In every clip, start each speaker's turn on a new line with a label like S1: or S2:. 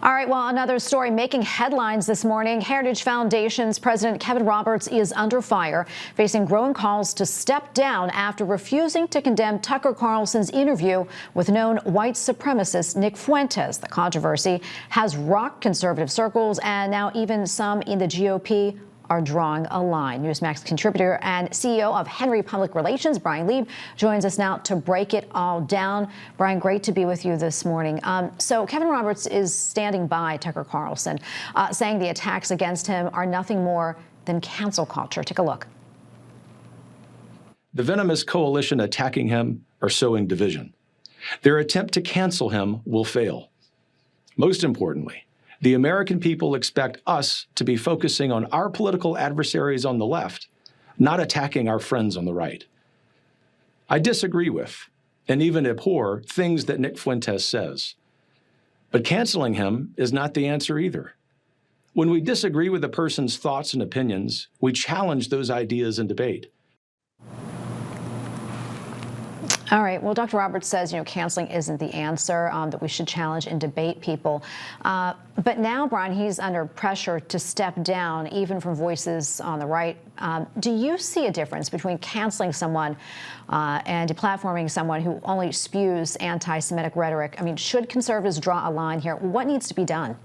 S1: All right, well, another story making headlines this morning. Heritage Foundation's president Kevin Roberts is under fire, facing growing calls to step down after refusing to condemn Tucker Carlson's interview with known white supremacist Nick Fuentes. The controversy has rocked conservative circles, and now even some in the GOP are drawing a line. Newsmax contributor and CEO of Henry Public Relations, Bryan Leib, joins us now to break it all down. Bryan, great to be with you this morning. So Kevin Roberts is standing by Tucker Carlson, saying the attacks against him are nothing more than cancel culture. Take a look.
S2: The venomous coalition attacking him are sowing division. Their attempt to cancel him will fail. Most importantly, the American people expect us to be focusing on our political adversaries on the left, not attacking our friends on the right. I disagree with, and even abhor, things that Nick Fuentes says. But canceling him is not the answer either. When we disagree with a person's thoughts and opinions, we challenge those ideas in debate.
S1: All right. Well, Dr. Roberts says, canceling isn't the answer, that we should challenge and debate people. But now, Bryan, he's under pressure to step down, even from voices on the right. Do you see a difference between canceling someone and deplatforming someone who only spews anti-Semitic rhetoric? I mean, should conservatives draw a line here? What needs to be done?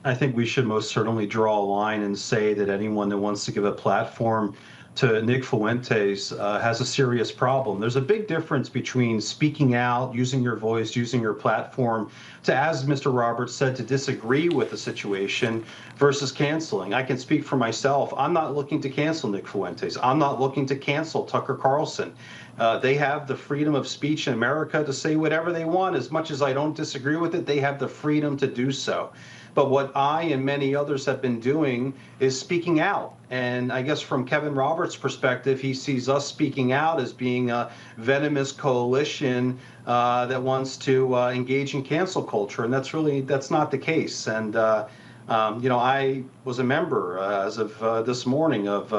S3: I think we should most certainly draw a line and say that anyone that wants to give a platform to Nick Fuentes has a serious problem. There's a big difference between speaking out, using your voice, using your platform to, as Mr. Roberts said, to disagree with the situation versus canceling. I can speak for myself. I'm not looking to cancel Nick Fuentes. I'm not looking to cancel Tucker Carlson. They have the freedom of speech in America to say whatever they want. As much as I don't disagree with it, they have the freedom to do so. But what I and many others have been doing is speaking out. And I guess from Kevin Roberts' perspective, he sees us speaking out as being a venomous coalition that wants to engage in cancel culture. And that's not the case. And, I was a member as of this morning of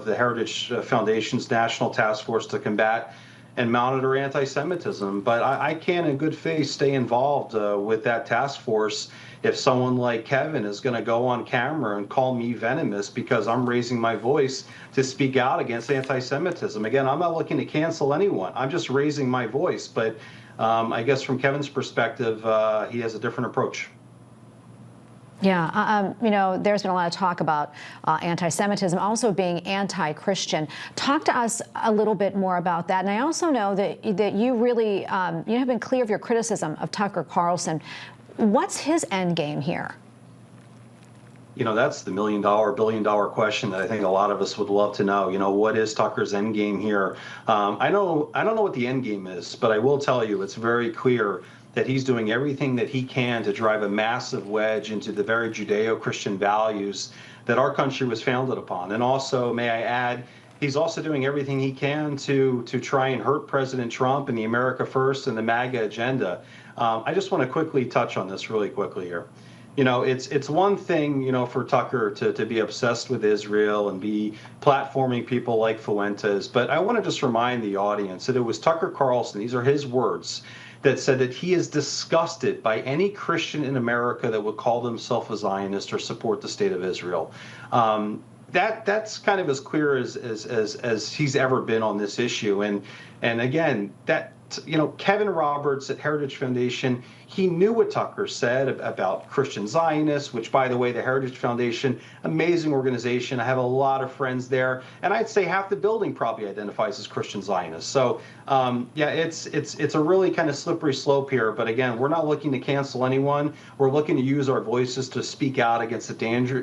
S3: the Heritage Foundation's National Taskforce to Combat and Monitor Antisemitism. But I can, in good faith, stay involved with that task force if someone like Kevin is going to go on camera and call me venomous because I'm raising my voice to speak out against anti-Semitism. Again, I'm not looking to cancel anyone. I'm just raising my voice. But I guess from Kevin's perspective, he has a different approach.
S1: Yeah, there's been a lot of talk about anti-Semitism also being anti-Christian. Talk to us a little bit more about that. And I also know that you really have been clear of your criticism of Tucker Carlson. What's his end game here?
S3: That's the million-dollar, billion-dollar question that I think a lot of us would love to know. What is Tucker's end game here? I don't know what the end game is, but I will tell you it's very clear that he's doing everything that he can to drive a massive wedge into the very Judeo-Christian values that our country was founded upon. And also, may I add, he's also doing everything he can to try and hurt President Trump and the America First and the MAGA agenda. I just want to quickly touch on this really quickly here. It's one thing, for Tucker to be obsessed with Israel and be platforming people like Fuentes. But I want to just remind the audience that it was Tucker Carlson, these are his words, that said that he is disgusted by any Christian in America that would call themselves a Zionist or support the state of Israel. That's kind of as clear as he's ever been on this issue. And again, Kevin Roberts at Heritage Foundation, he knew what Tucker said about Christian Zionists, which, by the way, the Heritage Foundation, amazing organization. I have a lot of friends there, and I'd say half the building probably identifies as Christian Zionists. So, it's a really kind of slippery slope here. But again, we're not looking to cancel anyone. We're looking to use our voices to speak out against the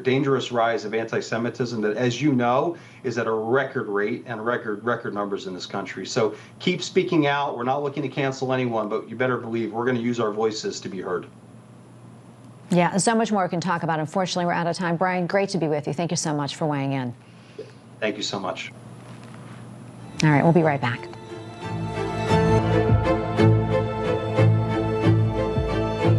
S3: dangerous rise of anti-Semitism that, as you know, is at a record rate and record numbers in this country. So keep speaking out. We're not looking to cancel anyone, but you better believe we're going to use our voices to be heard.
S1: Yeah, so much more we can talk about. Unfortunately, we're out of time. Bryan, great to be with you. Thank you so much for weighing in.
S3: Thank you so much.
S1: All right, we'll be right back.